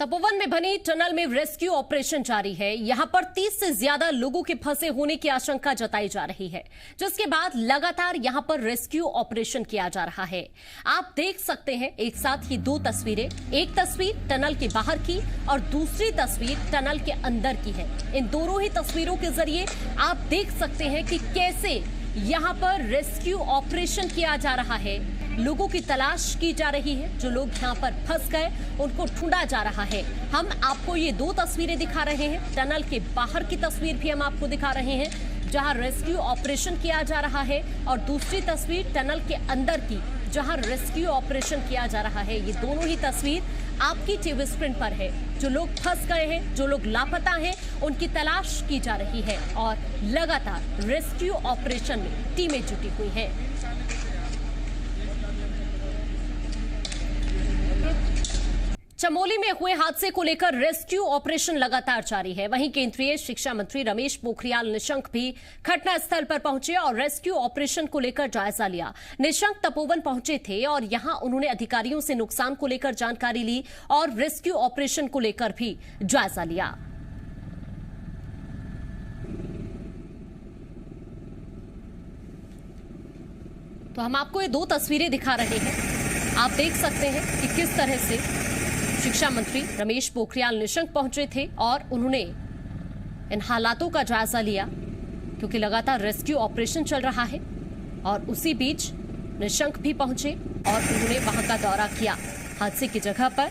तपोवन में बनी टनल में रेस्क्यू ऑपरेशन जारी है। यहां पर 30 से ज्यादा लोगों के फंसे होने की आशंका जताई जा रही है, जिसके बाद लगातार यहां पर रेस्क्यू ऑपरेशन किया जा रहा है। आप देख सकते हैं एक साथ ही दो तस्वीरें, एक तस्वीर टनल के बाहर की और दूसरी तस्वीर टनल के अंदर की है। इन दोनों ही तस्वीरों के जरिए आप देख सकते हैं कि कैसे यहां पर रेस्क्यू ऑपरेशन किया जा रहा है। लोगों की तलाश की जा रही है, जो लोग यहां पर फंस गए उनको ढूंढा जा रहा है। हम आपको ये दो तस्वीरें दिखा रहे हैं, टनल के बाहर की तस्वीर भी हम आपको दिखा रहे हैं जहां रेस्क्यू ऑपरेशन किया जा रहा है, और दूसरी तस्वीर टनल के अंदर की जहां रेस्क्यू ऑपरेशन किया जा रहा है। ये दोनों ही तस्वीर आपकी टीवी स्क्रीन पर है। जो लोग फंस गए हैं, जो लोग लापता हैं, उनकी तलाश की जा रही है और लगातार रेस्क्यू ऑपरेशन में टीमें जुटी हुई हैं। चमोली में हुए हादसे को लेकर रेस्क्यू ऑपरेशन लगातार जारी है। वहीं केंद्रीय शिक्षा मंत्री रमेश पोखरियाल निशंक भी घटनास्थल पर पहुंचे और रेस्क्यू ऑपरेशन को लेकर जायजा लिया। निशंक तपोवन पहुंचे थे और यहां उन्होंने अधिकारियों से नुकसान को लेकर जानकारी ली और रेस्क्यू ऑपरेशन को लेकर भी जायजा लिया। तो हम आपको ये दो तस्वीरें दिखा रहे हैं। आप देख सकते हैं कि किस तरह से शिक्षा मंत्री रमेश पोखरियाल निशंक पहुंचे थे और उन्होंने इन हालातों का जायजा लिया, क्योंकि लगातार रेस्क्यू ऑपरेशन चल रहा है। और उसी बीच निशंक भी पहुंचे और उन्होंने वहां का दौरा किया। हादसे की जगह पर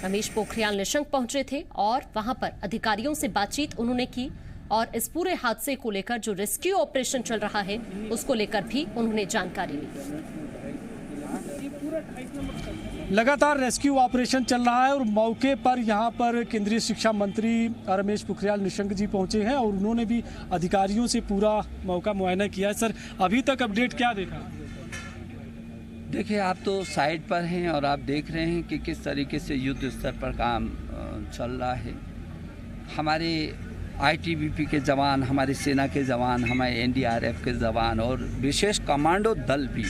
रमेश पोखरियाल निशंक पहुंचे थे और वहां पर अधिकारियों से बातचीत उन्होंने की और इस पूरे हादसे को लेकर जो रेस्क्यू ऑपरेशन चल रहा है उसको लेकर भी उन्होंने जानकारी ली। लगातार रेस्क्यू ऑपरेशन चल रहा है और मौके पर यहां पर केंद्रीय शिक्षा मंत्री रमेश पोखरियाल निशंक जी पहुंचे हैं और उन्होंने भी अधिकारियों से पूरा मौका मुआयना किया है। सर, अभी तक अपडेट क्या देखा? देखिए, आप तो साइड पर हैं और आप देख रहे हैं कि किस तरीके से युद्ध स्तर पर काम चल रहा है। हमारे आईटीबीपी के जवान, हमारी सेना के जवान, हमारे एनडीआरएफ के जवान और विशेष कमांडो दल भी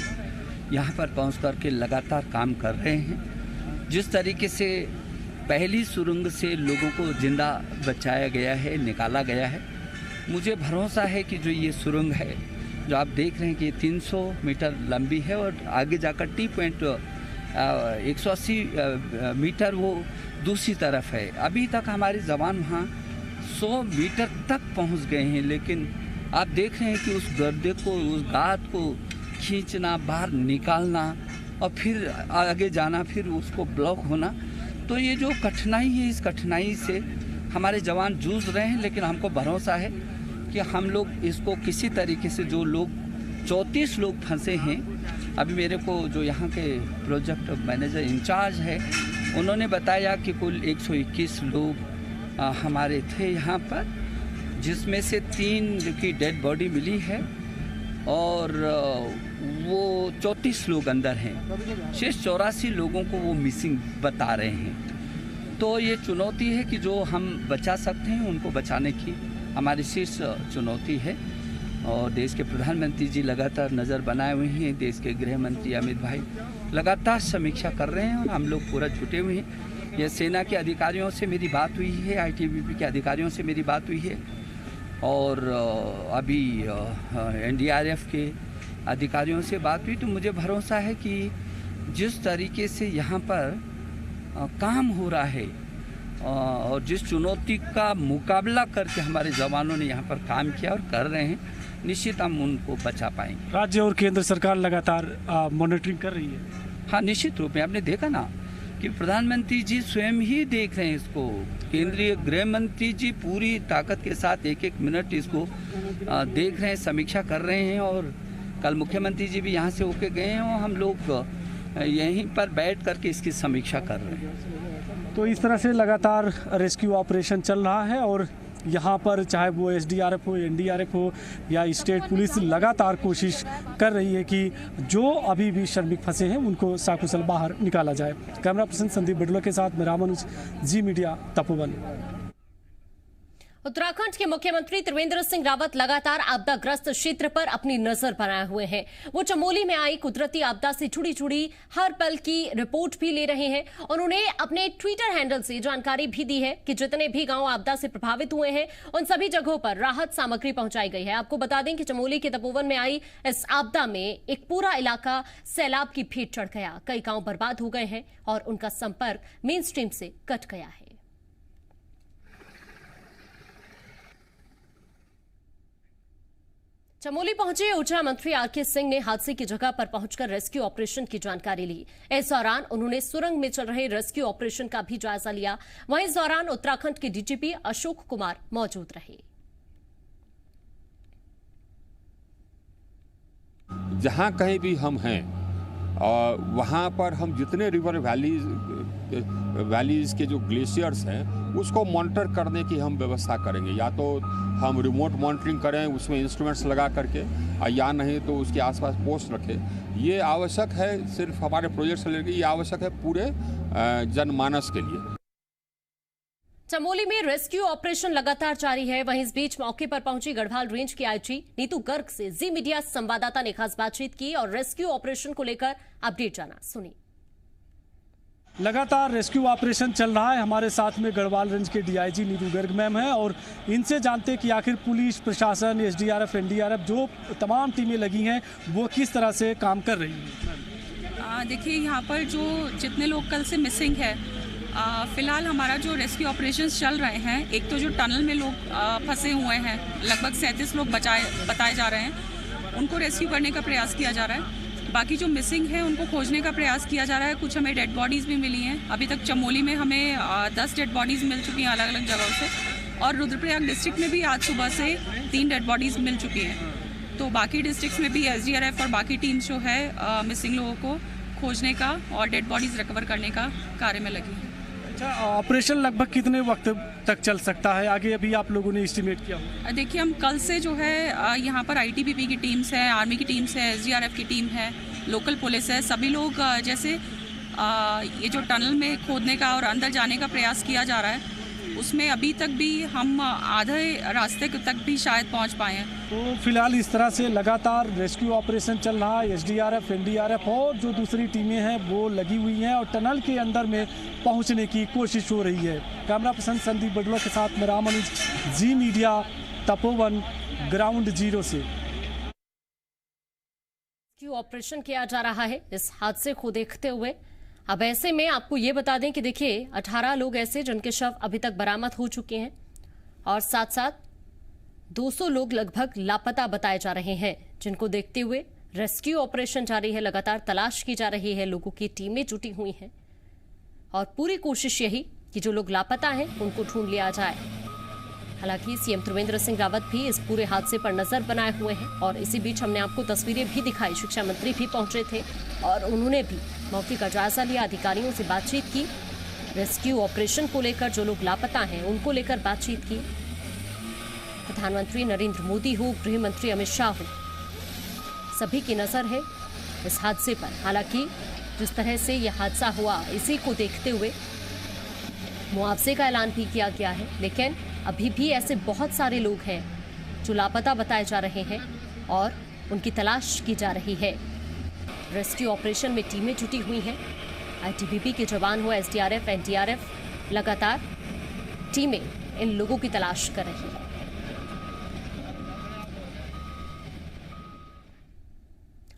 यहाँ पर पहुँच कर के लगातार काम कर रहे हैं। जिस तरीके से पहली सुरंग से लोगों को जिंदा बचाया गया है, निकाला गया है, मुझे भरोसा है कि जो ये सुरंग है जो आप देख रहे हैं कि 300 मीटर लंबी है और आगे जाकर टी पॉइंट 180 मीटर वो दूसरी तरफ है। अभी तक हमारे जवान वहाँ 100 मीटर तक पहुँच गए हैं, लेकिन आप देख रहे हैं कि उस गड्ढे को, उस गाद को खींचना, बाहर निकालना और फिर आगे जाना, फिर उसको ब्लॉक होना, तो ये जो कठिनाई है, इस कठिनाई से हमारे जवान जूझ रहे हैं। लेकिन हमको भरोसा है कि हम लोग इसको किसी तरीके से, जो लोग 34 लोग फंसे हैं, अभी मेरे को जो यहाँ के प्रोजेक्ट मैनेजर इंचार्ज है उन्होंने बताया कि कुल 121 लोग हमारे थे यहाँ पर, जिसमें से 3 की डेड बॉडी मिली है और वो 34 लोग अंदर हैं। शेष 84 लोगों को वो मिसिंग बता रहे हैं। तो ये चुनौती है कि जो हम बचा सकते हैं उनको बचाने की हमारी शीर्ष चुनौती है। और देश के प्रधानमंत्री जी लगातार नज़र बनाए हुए हैं, देश के गृह मंत्री अमित भाई लगातार समीक्षा कर रहे हैं और हम लोग पूरा जुटे हुए हैं। यह सेना के अधिकारियों से मेरी बात हुई है, आईटीबीपी के अधिकारियों से मेरी बात हुई है और अभी एनडीआरएफ के अधिकारियों से बात हुई। तो मुझे भरोसा है कि जिस तरीके से यहाँ पर काम हो रहा है और जिस चुनौती का मुकाबला करके हमारे जवानों ने यहाँ पर काम किया और कर रहे हैं, निश्चित हम उनको बचा पाएंगे। राज्य और केंद्र सरकार लगातार मॉनिटरिंग कर रही है। हाँ, निश्चित रूप में आपने देखा ना कि प्रधानमंत्री जी स्वयं ही देख रहे हैं इसको। केंद्रीय गृह मंत्री जी पूरी ताकत के साथ एक एक मिनट इसको देख रहे हैं, समीक्षा कर रहे हैं और कल मुख्यमंत्री जी भी यहाँ से होके गए हैं और हम लोग यहीं पर बैठ करके इसकी समीक्षा कर रहे हैं। तो इस तरह से लगातार रेस्क्यू ऑपरेशन चल रहा है और यहाँ पर चाहे वो एसडीआरएफ हो, एनडीआरएफ हो या स्टेट पुलिस लगातार कोशिश कर रही है कि जो अभी भी श्रमिक फंसे हैं उनको सकुशल बाहर निकाला जाए। कैमरा पर्सन संदीप बिडला के साथ मैं रामानुज, जी मीडिया, तपोवन। उत्तराखंड के मुख्यमंत्री त्रिवेंद्र सिंह रावत लगातार आपदाग्रस्त क्षेत्र पर अपनी नजर बनाए हुए हैं। वो चमोली में आई कुदरती आपदा से जुड़ी हर पल की रिपोर्ट भी ले रहे हैं। उन्होंने अपने ट्विटर हैंडल से जानकारी भी दी है कि जितने भी गांव आपदा से प्रभावित हुए हैं उन सभी जगहों पर राहत सामग्री पहुंचाई गई है। आपको बता दें कि चमोली के तपोवन में आई इस आपदा में एक पूरा इलाका सैलाब की भेंट चढ़ गया। कई गांव बर्बाद हो गए हैं और उनका संपर्क मेन स्ट्रीम से कट गया है। चमोली पहुंचे ऊर्जा मंत्री आरके सिंह ने हादसे की जगह पर पहुंचकर रेस्क्यू ऑपरेशन की जानकारी ली। इस दौरान उन्होंने सुरंग में चल रहे रेस्क्यू ऑपरेशन का भी जायजा लिया। वहीं इस दौरान उत्तराखंड के डीजीपी अशोक कुमार मौजूद रहे। जहां कहीं भी हम हैं और वहाँ पर हम जितने रिवर वैलीज के जो ग्लेशियर्स हैं उसको मॉनिटर करने की हम व्यवस्था करेंगे। या तो हम रिमोट मॉनिटरिंग करें उसमें इंस्ट्रूमेंट्स लगा करके, या नहीं तो उसके आसपास पोस्ट रखें। ये आवश्यक है, सिर्फ हमारे प्रोजेक्ट से लेकर ये आवश्यक है पूरे जनमानस के लिए। चमोली में रेस्क्यू ऑपरेशन लगातार जारी है। वहीं इस बीच मौके पर पहुंची गढ़वाल रेंज की आईजी नीतू गर्ग से जी मीडिया संवाददाता ने खास बातचीत की और रेस्क्यू ऑपरेशन को लेकर अपडेट जाना। सुनिए। लगातार रेस्क्यू ऑपरेशन चल रहा है। हमारे साथ में गढ़वाल रेंज के डीआईजी नीतू गर्ग मैम है और इनसे जानते हैं कि आखिर पुलिस प्रशासन, एसडीआरएफ, एनडीआरएफ जो तमाम टीमें लगी हैं वो किस तरह से काम कर रही हैं। देखिए, यहाँ पर जो जितने लोग कल से मिसिंग है, फिलहाल हमारा जो रेस्क्यू ऑपरेशंस चल रहे हैं, एक तो जो टनल में लोग फंसे हुए हैं, लगभग 37 लोग बताए जा रहे हैं, उनको रेस्क्यू करने का प्रयास किया जा रहा है। बाकी जो मिसिंग है उनको खोजने का प्रयास किया जा रहा है। कुछ हमें डेड बॉडीज़ भी मिली हैं। अभी तक चमोली में हमें 10 डेड बॉडीज़ मिल चुकी हैं अलग अलग जगहों से, और रुद्रप्रयाग डिस्ट्रिक्ट में भी आज सुबह से 3 डेड बॉडीज़ मिल चुकी हैं। तो बाकी डिस्ट्रिक्ट्स में भी एसडीआरएफ और बाकी टीम्स जो है मिसिंग लोगों को खोजने का और डेड बॉडीज़ रिकवर करने का कार्य में लगी है। अच्छा, ऑपरेशन लगभग कितने वक्त तक चल सकता है आगे, अभी आप लोगों ने एस्टिमेट किया? देखिए, हम कल से जो है यहाँ पर आईटीबीपी की टीम्स है, आर्मी की टीम्स है, एसडीआरएफ की टीम है, लोकल पुलिस है, सभी लोग जैसे ये जो टनल में खोदने का और अंदर जाने का प्रयास किया जा रहा है उसमें अभी तक भी हम आधे रास्ते तक भी शायद पहुँच पाए हैं। तो फिलहाल इस तरह से लगातार रेस्क्यू ऑपरेशन चल रहा है। एसडीआरएफ, एनडीआरएफ और जो दूसरी टीमें हैं वो लगी हुई हैं और टनल के अंदर में पहुंचने की कोशिश हो रही है। कैमरा पर्सन संदीप बडुआ के साथ मेरा अनुज, जी मीडिया, तपोवन, ग्राउंड जीरो से। रेस्क्यू ऑपरेशन किया जा रहा है इस हादसे को देखते हुए। अब ऐसे में आपको ये बता दें कि देखिए 18 लोग ऐसे जिनके शव अभी तक बरामद हो चुके हैं और साथ साथ 200 लोग लगभग लापता बताए जा रहे हैं, जिनको देखते हुए रेस्क्यू ऑपरेशन जारी है। लगातार तलाश की जा रही है, लोगों की टीमें जुटी हुई हैं और पूरी कोशिश यही कि जो लोग लापता हैं उनको ढूंढ लिया जाए। हालांकि सीएम त्रिवेंद्र सिंह रावत भी इस पूरे हादसे पर नजर बनाए हुए हैं और इसी बीच हमने आपको तस्वीरें भी दिखाई। शिक्षा मंत्री भी पहुंचे थे और उन्होंने भी मौके का जायजा लिया, अधिकारियों से बातचीत की, रेस्क्यू ऑपरेशन को लेकर जो लोग लापता हैं उनको लेकर बातचीत की। प्रधानमंत्री नरेंद्र मोदी हो, गृह मंत्री अमित शाह हो, सभी की नजर है इस हादसे पर। हालांकि जिस तरह से यह हादसा हुआ इसी को देखते हुए मुआवजे का ऐलान भी किया गया है, लेकिन अभी भी ऐसे बहुत सारे लोग हैं जो लापता बताए जा रहे हैं और उनकी तलाश की जा रही है। रेस्क्यू ऑपरेशन में टीमें जुटी हुई हैं, आईटीबीपी के जवान हो, एसडीआरएफ, एनडीआरएफ, लगातार टीमें इन लोगों की तलाश कर रही हैं।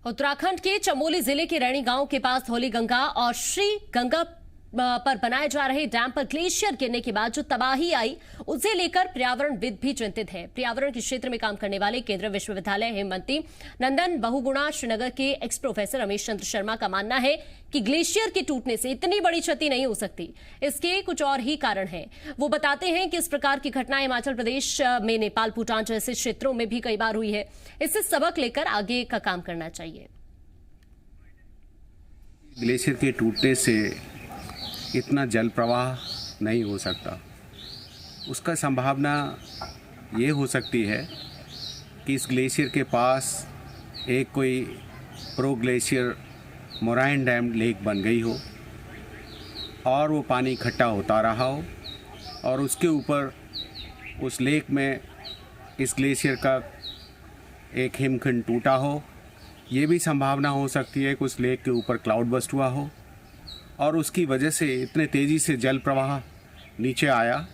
उत्तराखंड के चमोली जिले के रैणी गांव के पास धौली गंगा और श्री गंगा पर बनाए जा रहे डैम पर ग्लेशियर गिरने के बाद जो तबाही आई उसे लेकर पर्यावरणविद भी चिंतित है। पर्यावरण के क्षेत्र में काम करने वाले केंद्रीय विश्वविद्यालय हेमवती नंदन बहुगुणा श्रीनगर के एक्स प्रोफेसर रमेश चंद्र शर्मा का मानना है कि ग्लेशियर के टूटने से इतनी बड़ी क्षति नहीं हो सकती, इसके कुछ और ही कारण हैं। वो बताते हैं कि इस प्रकार की घटनाएं हिमाचल प्रदेश में नेपाल, भूटान जैसे क्षेत्रों में भी कई बार हुई है। इससे सबक लेकर आगे का काम करना चाहिए। ग्लेशियर के टूटने से इतना जल प्रवाह नहीं हो सकता। उसका संभावना ये हो सकती है कि इस ग्लेशियर के पास एक कोई pro glacier moraine dam lake बन गई हो और वो पानी इकट्ठा होता रहा हो और उसके ऊपर उस लेक में इस ग्लेशियर का एक हिमखंड टूटा हो। ये भी संभावना हो सकती है कि उस लेक के ऊपर क्लाउड बस्ट हुआ हो और उसकी वजह से इतने तेज़ी से जल प्रवाह नीचे आया